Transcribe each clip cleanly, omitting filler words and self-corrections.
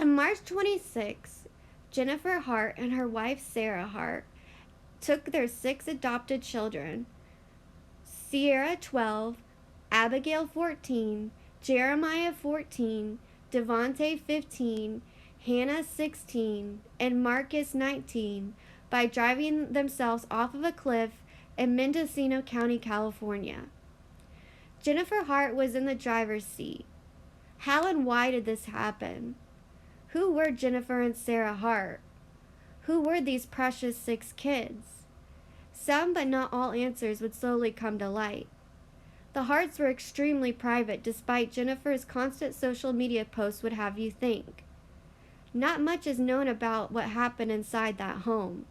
On March 26, Jennifer Hart and her wife Sarah Hart took their 6 adopted children, Sierra 12, Abigail 14, Jeremiah 14, Devontae 15, Hannah 16, and Marcus 19, by driving themselves off of a cliff in Mendocino County, California. Jennifer Hart was in the driver's seat. How and why did this happen? Who were Jennifer and Sarah Hart? Who were these precious 6 kids? Some but not all answers would slowly come to light. The Harts were extremely private, despite Jennifer's constant social media posts would have you think. Not much is known about what happened inside that home.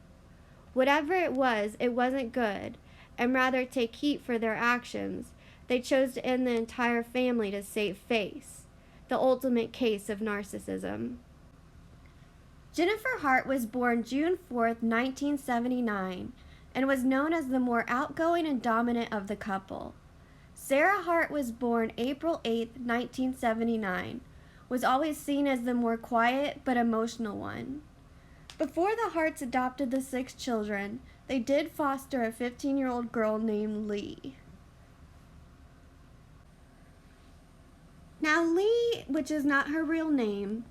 Whatever it wasn't good, and rather take heat for their actions, they chose to end the entire family to save face, the ultimate case of narcissism. Jennifer Hart was born June 4th, 1979, and was known as the more outgoing and dominant of the couple. Sarah Hart was born April 8, 1979, was always seen as the more quiet but emotional one. Before the Harts adopted the 6 children, they did foster a 15-year-old girl named Lee. Now Lee, which is not her real name,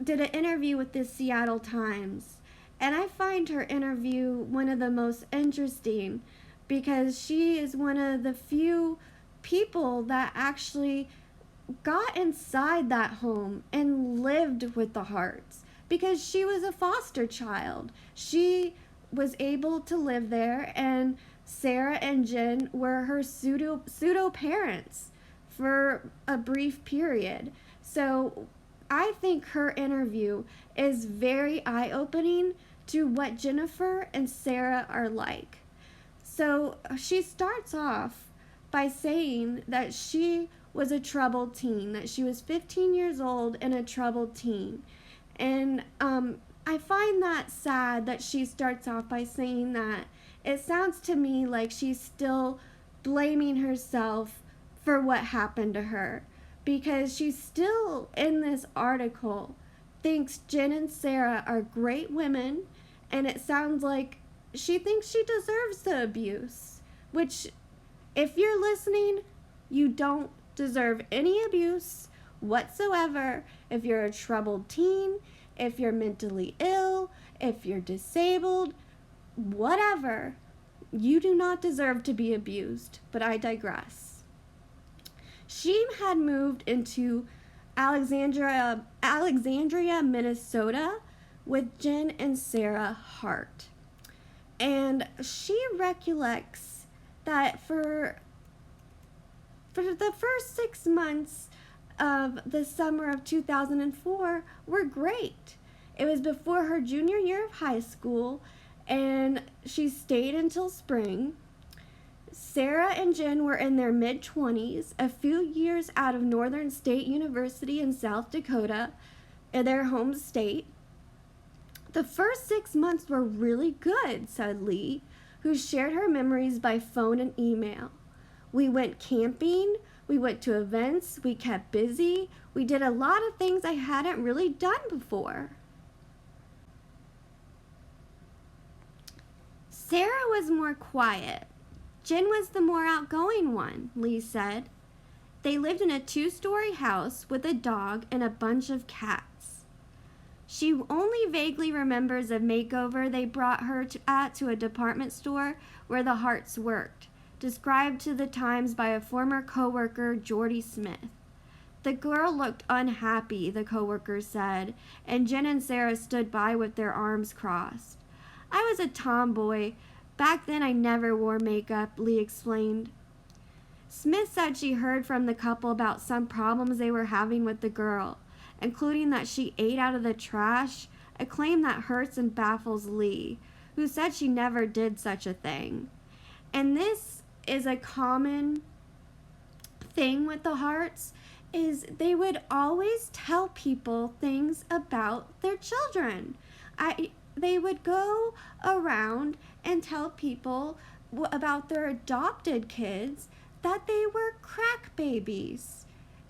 did an interview with the Seattle Times, and I find her interview one of the most interesting because she is one of the few people that actually got inside that home and lived with the Harts, because she was a foster child. She was able to live there, and Sarah and Jen were her pseudo parents for a brief period. So I think her interview is very eye-opening to what Jennifer and Sarah are like. So she starts off by saying that she was a troubled teen, that she was 15 years old and a troubled teen. And I find that sad that she starts off by saying that. It sounds to me like she's still blaming herself for what happened to her, because she's still in this article thinks Jen and Sarah are great women, and it sounds like she thinks she deserves the abuse, which, if you're listening, you don't deserve any abuse whatsoever. If you're a troubled teen, if you're mentally ill, if you're disabled, whatever, you do not deserve to be abused. But I digress. She had moved into Alexandria, Minnesota with Jen and Sarah Hart. And she recollects that for the first 6 months of the summer of 2004 were great. It was before her junior year of high school, and she stayed until spring. Sarah and Jen were in their mid-20s, a few years out of Northern State University in South Dakota, in their home state. The first 6 months were really good, said Lee, who shared her memories by phone and email. We went camping, we went to events, we kept busy, we did a lot of things I hadn't really done before. Sarah was more quiet. Jen was the more outgoing one, Lee said. They lived in a 2-story house with a dog and a bunch of cats. She only vaguely remembers a makeover they brought her to a department store where the Harts worked, described to the Times by a former coworker, Jordy Smith. The girl looked unhappy, the coworker said, and Jen and Sarah stood by with their arms crossed. I was a tomboy. Back then I never wore makeup, Lee explained. Smith said she heard from the couple about some problems they were having with the girl, including that she ate out of the trash, a claim that hurts and baffles Lee, who said she never did such a thing. And this is a common thing with the Harts, is they would always tell people things about their children. They would go around and tell people about their adopted kids that they were crack babies.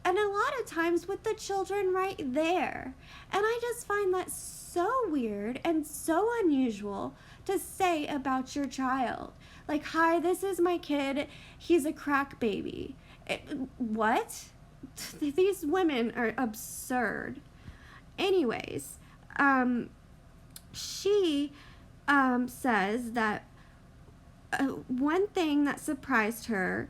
And a lot of times with the children right there. And I just find that so weird and so unusual to say about your child. Like, hi, this is my kid. He's a crack baby. What? These women are absurd. Anyways, she says that one thing that surprised her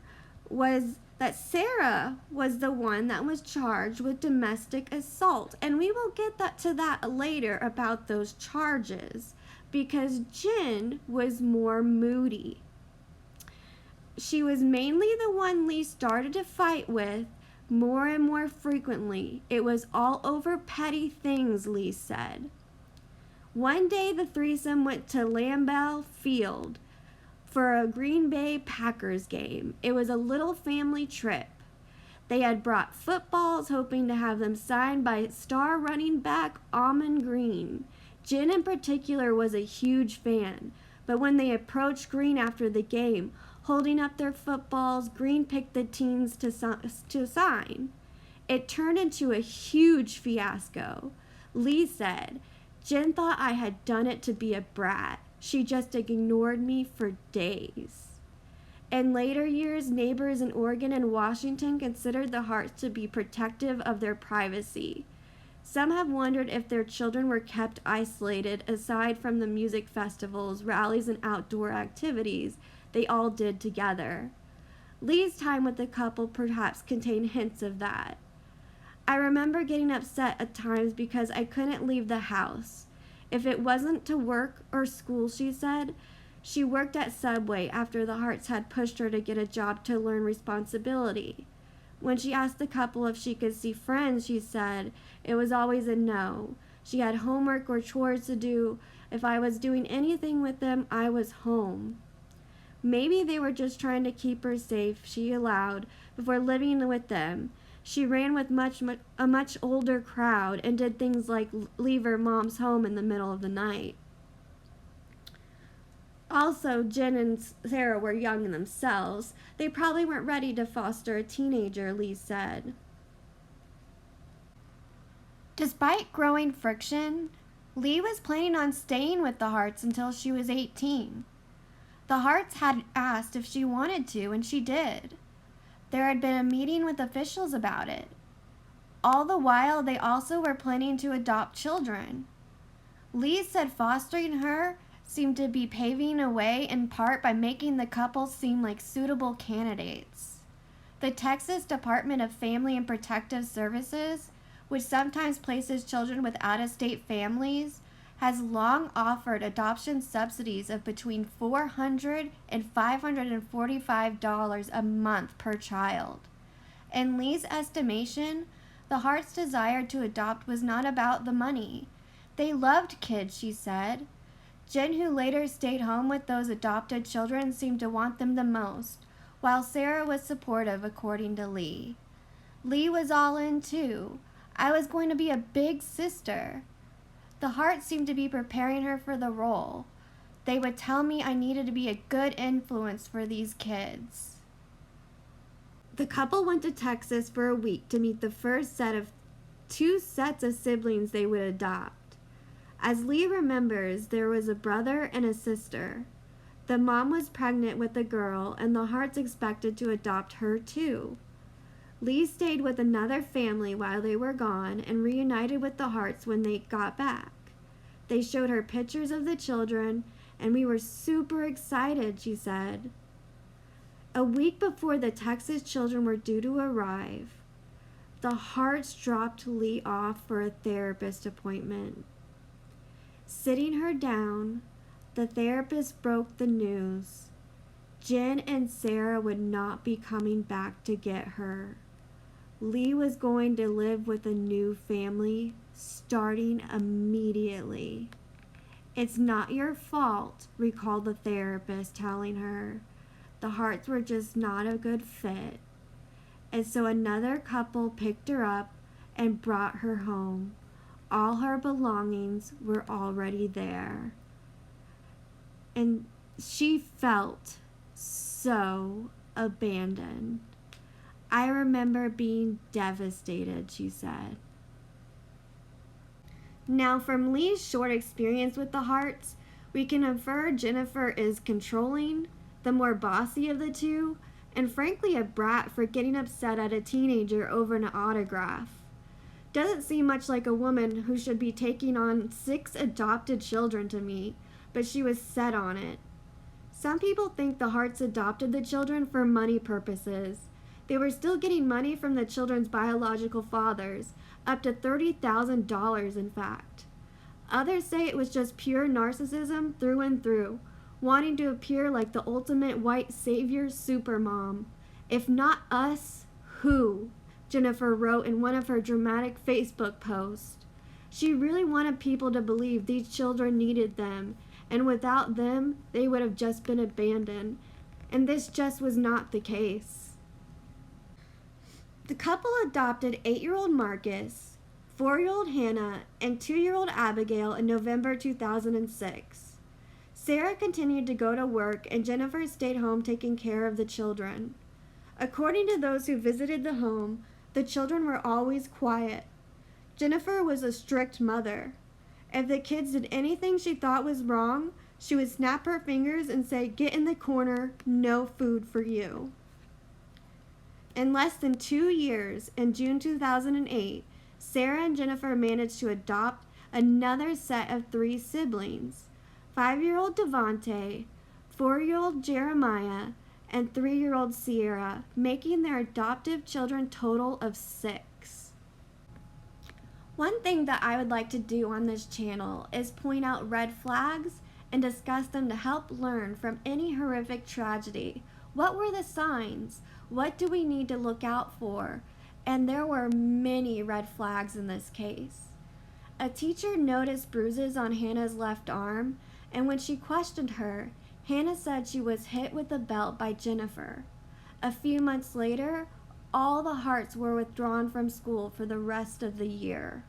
was that Sarah was the one that was charged with domestic assault. And we will get to that later about those charges, because Jen was more moody. She was mainly the one Lee started to fight with more and more frequently. It was all over petty things, Lee said. One day the threesome went to Lambeau Field for a Green Bay Packers game. It was a little family trip. They had brought footballs, hoping to have them signed by star running back Amon Green. Jen in particular was a huge fan, but when they approached Green after the game, holding up their footballs, Green picked the teams to sign. It turned into a huge fiasco. Lee said, Jen thought I had done it to be a brat. She just ignored me for days. In later years, neighbors in Oregon and Washington considered the Harts to be protective of their privacy. Some have wondered if their children were kept isolated aside from the music festivals, rallies, and outdoor activities they all did together. Lee's time with the couple perhaps contained hints of that. I remember getting upset at times because I couldn't leave the house. If it wasn't to work or school, she said. She worked at Subway after the Harts had pushed her to get a job to learn responsibility. When she asked the couple if she could see friends, she said it was always a no. She had homework or chores to do. If I was doing anything with them, I was home. Maybe they were just trying to keep her safe, she allowed, before living with them. She ran with a much older crowd and did things like leave her mom's home in the middle of the night. Also, Jen and Sarah were young in themselves. They probably weren't ready to foster a teenager, Lee said. Despite growing friction, Lee was planning on staying with the Harts until she was 18. The Harts had asked if she wanted to, and she did. There had been a meeting with officials about it. All the while, they also were planning to adopt children. Lee said fostering her seemed to be paving a way in part by making the couple seem like suitable candidates. The Texas Department of Family and Protective Services, which sometimes places children with out-of-state families, has long offered adoption subsidies of between $400 and $545 a month per child. In Lee's estimation, the Harts' desire to adopt was not about the money. They loved kids, she said. Jen, who later stayed home with those adopted children, seemed to want them the most, while Sarah was supportive, according to Lee. Lee was all in, too. I was going to be a big sister. The Harts seemed to be preparing her for the role. They would tell me I needed to be a good influence for these kids. The couple went to Texas for a week to meet the first set of 2 sets of siblings they would adopt. As Lee remembers, there was a brother and a sister. The mom was pregnant with a girl, and the Harts expected to adopt her too. Lee stayed with another family while they were gone and reunited with the Harts when they got back. They showed her pictures of the children, and we were super excited, she said. A week before the Texas children were due to arrive, the Harts dropped Lee off for a therapist appointment. Sitting her down, the therapist broke the news. Jen and Sarah would not be coming back to get her. Lee was going to live with a new family, starting immediately. It's not your fault, recalled the therapist, telling her. The Harts were just not a good fit. And so another couple picked her up and brought her home. All her belongings were already there. And she felt so abandoned. I remember being devastated, she said. Now, from Lee's short experience with the Harts, we can infer Jennifer is controlling, the more bossy of the two, and frankly a brat for getting upset at a teenager over an autograph. Doesn't seem much like a woman who should be taking on 6 adopted children to me, but she was set on it. Some people think the Harts adopted the children for money purposes. They were still getting money from the children's biological fathers, up to $30,000 in fact. Others say it was just pure narcissism through and through, wanting to appear like the ultimate white savior supermom. If not us, who? Jennifer wrote in one of her dramatic Facebook posts. She really wanted people to believe these children needed them, and without them, they would have just been abandoned. And this just was not the case. The couple adopted 8-year-old Marcus, 4-year-old Hannah, and 2-year-old Abigail in November 2006. Sarah continued to go to work, and Jennifer stayed home taking care of the children. According to those who visited the home, the children were always quiet. Jennifer was a strict mother. If the kids did anything she thought was wrong, she would snap her fingers and say, "Get in the corner, no food for you." In less than 2 years, in June 2008, Sarah and Jennifer managed to adopt another set of 3 siblings, 5-year-old Devontae, 4-year-old Jeremiah, and 3-year-old Sierra, making their adoptive children total of 6. One thing that I would like to do on this channel is point out red flags and discuss them to help learn from any horrific tragedy. What were the signs? What do we need to look out for? And there were many red flags in this case. A teacher noticed bruises on Hannah's left arm, and when she questioned her, Hannah said she was hit with a belt by Jennifer. A few months later, all the Harts were withdrawn from school for the rest of the year.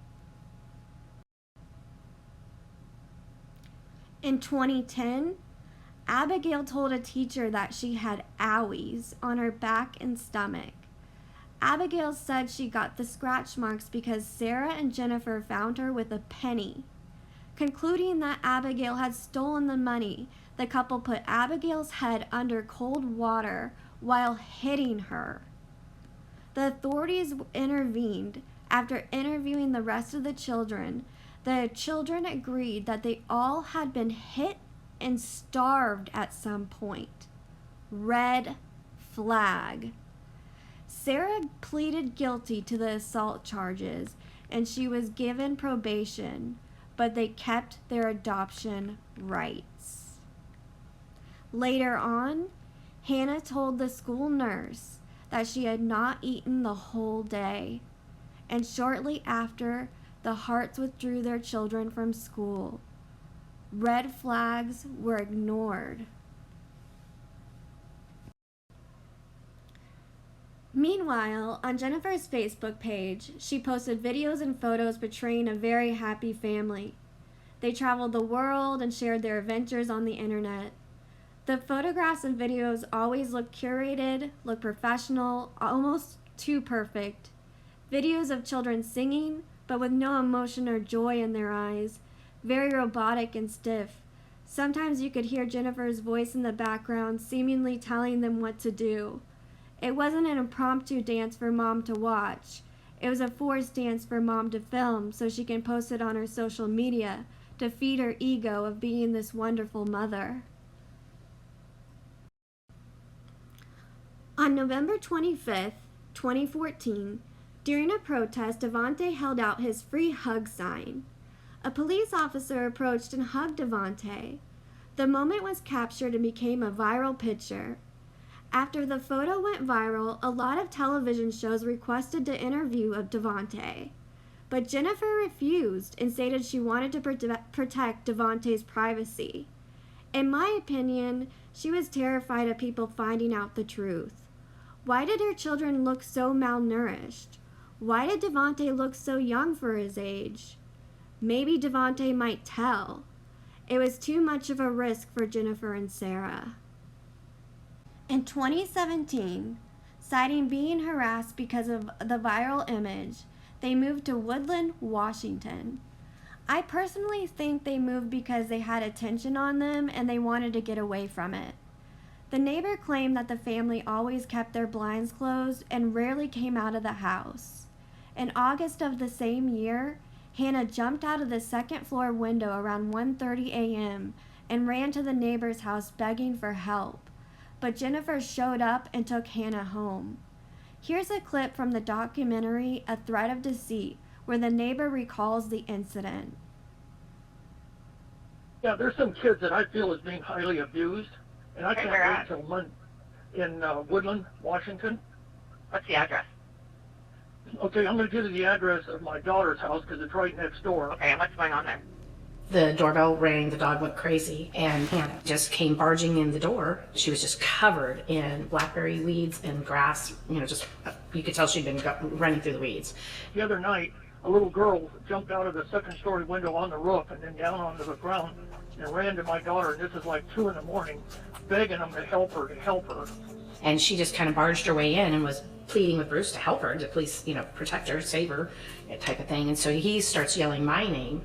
In 2010, Abigail told a teacher that she had owies on her back and stomach. Abigail said she got the scratch marks because Sarah and Jennifer found her with a penny. Concluding that Abigail had stolen the money, the couple put Abigail's head under cold water while hitting her. The authorities intervened. After interviewing the rest of the children agreed that they all had been hit and starved at some point. Red flag. Sarah pleaded guilty to the assault charges, and she was given probation, but they kept their adoption rights. Later on, Hannah told the school nurse that she had not eaten the whole day, and shortly after, the Harts withdrew their children from school. Red flags were ignored. Meanwhile, on Jennifer's Facebook page, she posted videos and photos portraying a very happy family. They traveled the world and shared their adventures on the internet. The photographs and videos always look curated, look professional, almost too perfect. Videos of children singing, but with no emotion or joy in their eyes. Very robotic and stiff. Sometimes you could hear Jennifer's voice in the background, seemingly telling them what to do. It wasn't an impromptu dance for mom to watch. It was a forced dance for mom to film so she can post it on her social media to feed her ego of being this wonderful mother. On November 25th, 2014, during a protest, Devontae held out his free hug sign. A police officer approached and hugged Devontae. The moment was captured and became a viral picture. After the photo went viral, a lot of television shows requested the interview of Devontae. But Jennifer refused and stated she wanted to protect Devontae's privacy. In my opinion, she was terrified of people finding out the truth. Why did her children look so malnourished? Why did Devontae look so young for his age? Maybe Devontae might tell. It was too much of a risk for Jennifer and Sarah. In 2017, Citing being harassed because of the viral image, they moved to Woodland, Washington. I personally think they moved because they had attention on them and they wanted to get away from it. The neighbor claimed that the family always kept their blinds closed and rarely came out of the house. In August of the same year, Hannah jumped out of the second floor window around 1:30 a.m. and ran to the neighbor's house begging for help, but Jennifer showed up and took Hannah home. Here's a clip from the documentary A Threat of Deceit, where the neighbor recalls the incident. Yeah, there's some kids that I feel is being highly abused, and I can't wait till Monday in Woodland, Washington. What's the address? Okay, I'm going to give you the address of my daughter's house because it's right next door. Okay, and what's going on there? The doorbell rang, the dog went crazy, and Hannah just came barging in the door. She was just covered in blackberry weeds and grass, you could tell she'd been running through the weeds. The other night, a little girl jumped out of the second-story window on the roof and then down onto the ground and ran to my daughter, and this is like 2 in the morning, begging them to help her. And she just kind of barged her way in and was pleading with Bruce to help her, to please, protect her, save her, type of thing. And so he starts yelling my name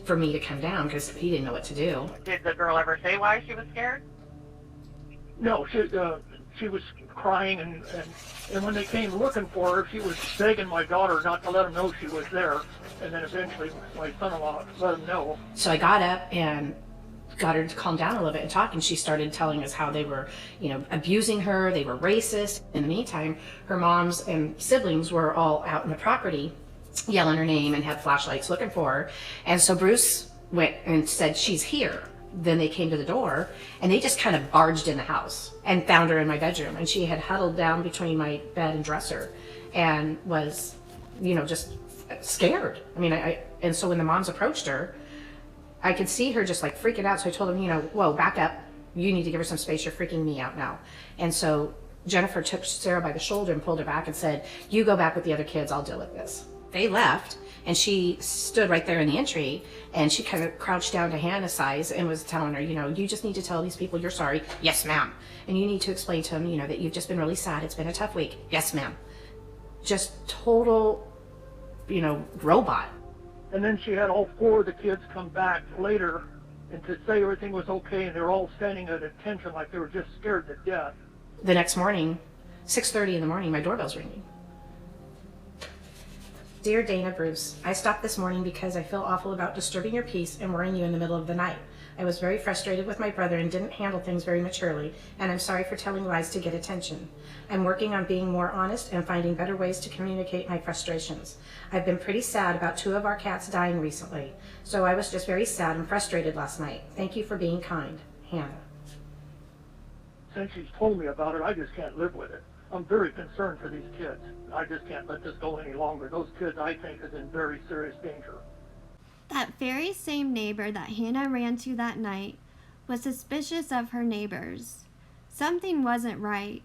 for me to come down because he didn't know what to do. Did the girl ever say why she was scared? No, she was crying, and when they came looking for her, she was begging my daughter not to let them know she was there. And then eventually my son-in-law let him know. So I got up and got her to calm down a little bit and talk, and she started telling us how they were, abusing her, they were racist. In the meantime, her moms and siblings were all out in the property yelling her name and had flashlights looking for her. And so Bruce went and said, she's here. Then they came to the door and they just kind of barged in the house and found her in my bedroom, and she had huddled down between my bed and dresser and was, just scared. And so when the moms approached her, I could see her just like freaking out. So I told them, whoa, back up. You need to give her some space. You're freaking me out now. And so Jennifer took Sarah by the shoulder and pulled her back and said, you go back with the other kids. I'll deal with this. They left, and she stood right there in the entry, and she kind of crouched down to Hannah's size and was telling her, you just need to tell these people you're sorry. Yes, ma'am. And you need to explain to them, that you've just been really sad. It's been a tough week. Yes, ma'am. Just total, robot. And then she had all 4 of the kids come back later and to say everything was okay, and they were all standing at attention like they were just scared to death. The next morning, 6:30 in the morning, my doorbell's ringing. Dear Dana, Bruce, I stopped this morning because I feel awful about disturbing your peace and worrying you in the middle of the night. I was very frustrated with my brother and didn't handle things very maturely, and I'm sorry for telling lies to get attention. I'm working on being more honest and finding better ways to communicate my frustrations. I've been pretty sad about 2 of our cats dying recently, so I was just very sad and frustrated last night. Thank you for being kind. Hannah. Since she's told me about it, I just can't live with it. I'm very concerned for these kids. I just can't let this go any longer. Those kids, I think, is in very serious danger. That very same neighbor that Hannah ran to that night was suspicious of her neighbors. Something wasn't right.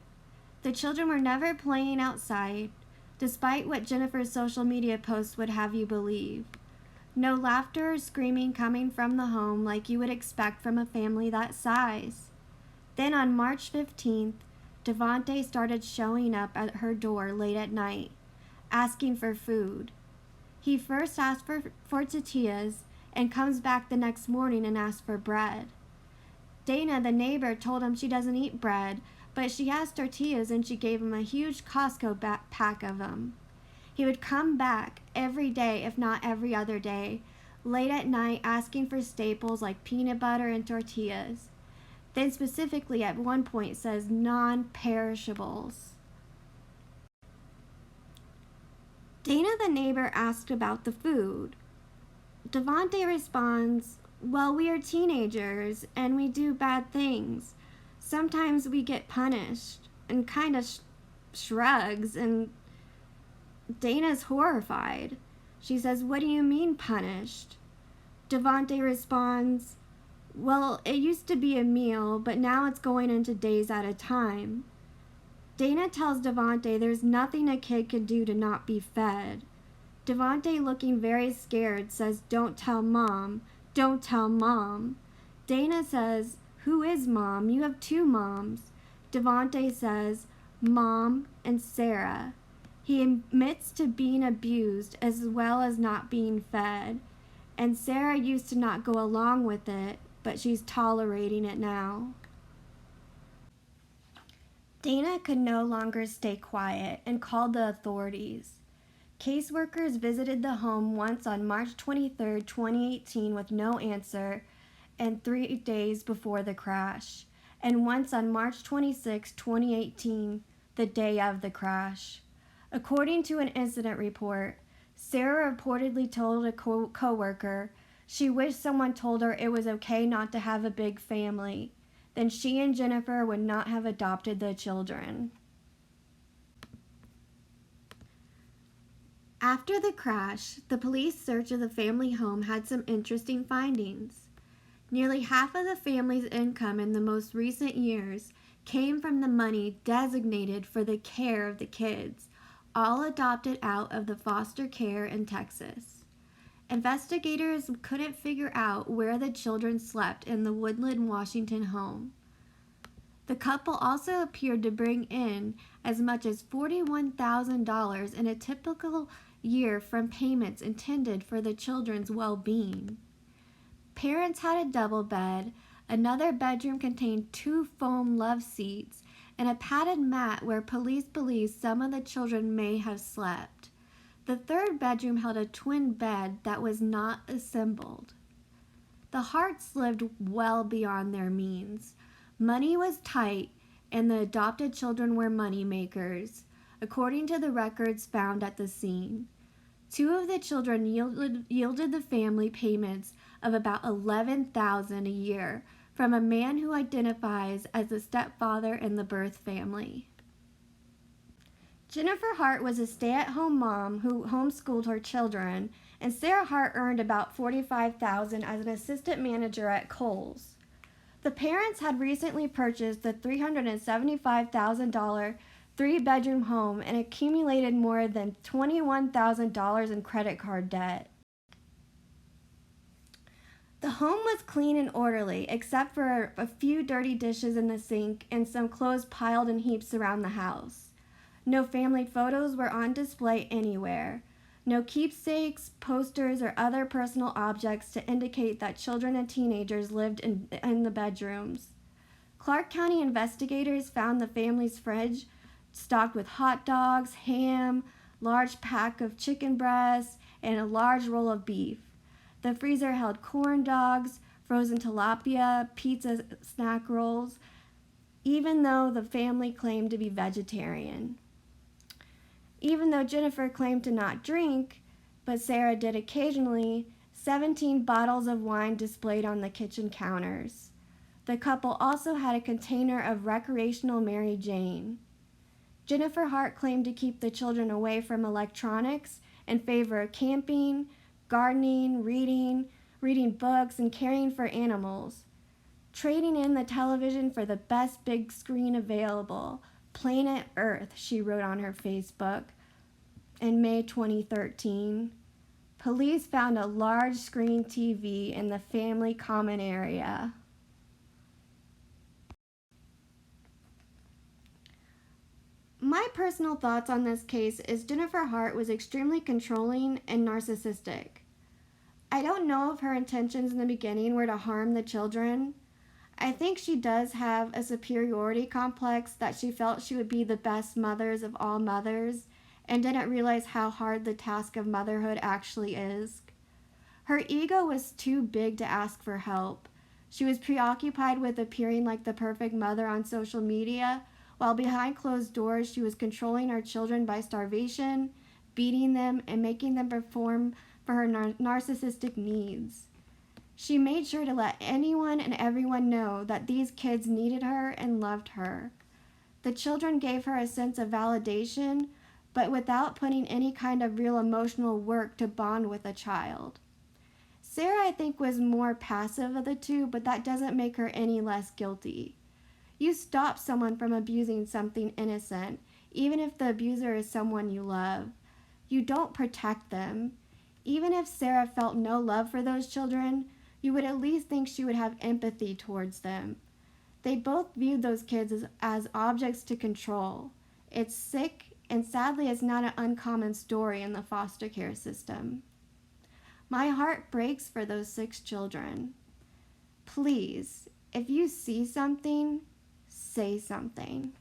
The children were never playing outside, despite what Jennifer's social media posts would have you believe. No laughter or screaming coming from the home like you would expect from a family that size. Then on March 15th, Devontae started showing up at her door late at night, asking for food. He first asked for tortillas and comes back the next morning and asks for bread. Dana, the neighbor, told him she doesn't eat bread, but she has tortillas, and she gave him a huge Costco pack of them. He would come back every day, if not every other day, late at night asking for staples like peanut butter and tortillas. Then specifically at one point says non-perishables. Dana, the neighbor, asked about the food. Devontae responds, well, we are teenagers and we do bad things. Sometimes we get punished, and kind of shrugs, and Dana's horrified. She says, what do you mean punished? Devontae responds, well, it used to be a meal, but now it's going into days at a time. Dana tells Devontae there's nothing a kid can do to not be fed. Devontae, looking very scared, says, don't tell Mom. Don't tell Mom. Dana says, who is Mom? You have 2 moms. Devontae says, Mom, and Sarah. He admits to being abused as well as not being fed, and Sarah used to not go along with it, but she's tolerating it now. Dana could no longer stay quiet and called the authorities. Caseworkers visited the home once on March 23, 2018 with no answer, and 3 days before the crash, and once on March 26, 2018, the day of the crash. According to an incident report, Sarah reportedly told a co-worker she wished someone told her it was okay not to have a big family. Then she and Jennifer would not have adopted the children. After the crash, the police search of the family home had some interesting findings. Nearly half of the family's income in the most recent years came from the money designated for the care of the kids, all adopted out of the foster care in Texas. Investigators couldn't figure out where the children slept in the Woodland, Washington home. The couple also appeared to bring in as much as $41,000 in a typical year from payments intended for the children's well-being. Parents had a double bed, another bedroom contained 2 foam love seats, and a padded mat where police believe some of the children may have slept. The 3rd bedroom held a twin bed that was not assembled. The Harts lived well beyond their means. Money was tight, and the adopted children were money makers, according to the records found at the scene. 2 of the children yielded the family payments of about $11,000 a year from a man who identifies as the stepfather in the birth family. Jennifer Hart was a stay-at-home mom who homeschooled her children, and Sarah Hart earned about $45,000 as an assistant manager at Kohl's. The parents had recently purchased the $375,000 3-bedroom home and accumulated more than $21,000 in credit card debt. The home was clean and orderly, except for a few dirty dishes in the sink and some clothes piled in heaps around the house. No family photos were on display anywhere. No keepsakes, posters, or other personal objects to indicate that children and teenagers lived in the bedrooms. Clark County investigators found the family's fridge stocked with hot dogs, ham, large pack of chicken breasts, and a large roll of beef. The freezer held corn dogs, frozen tilapia, pizza snack rolls, even though the family claimed to be vegetarian. Even though Jennifer claimed to not drink, but Sarah did occasionally, 17 bottles of wine displayed on the kitchen counters. The couple also had a container of recreational Mary Jane. Jennifer Hart claimed to keep the children away from electronics in favor of camping, gardening, reading books, and caring for animals. Trading in the television for the best big screen available, Planet Earth, she wrote on her Facebook. In May 2013, police found a large screen TV in the family common area. My personal thoughts on this case is Jennifer Hart was extremely controlling and narcissistic. I don't know if her intentions in the beginning were to harm the children. I think she does have a superiority complex that she felt she would be the best mothers of all mothers and didn't realize how hard the task of motherhood actually is. Her ego was too big to ask for help. She was preoccupied with appearing like the perfect mother on social media, while behind closed doors she was controlling her children by starvation, beating them, and making them perform for her narcissistic needs. She made sure to let anyone and everyone know that these kids needed her and loved her. The children gave her a sense of validation, but without putting any kind of real emotional work to bond with a child. Sarah, I think, was more passive of the two, but that doesn't make her any less guilty. You stop someone from abusing something innocent, even if the abuser is someone you love. You don't protect them. Even if Sarah felt no love for those children, you would at least think she would have empathy towards them. They both viewed those kids as objects to control. It's sick, and sadly it's not an uncommon story in the foster care system. My heart breaks for those 6 children. Please, if you see something, say something.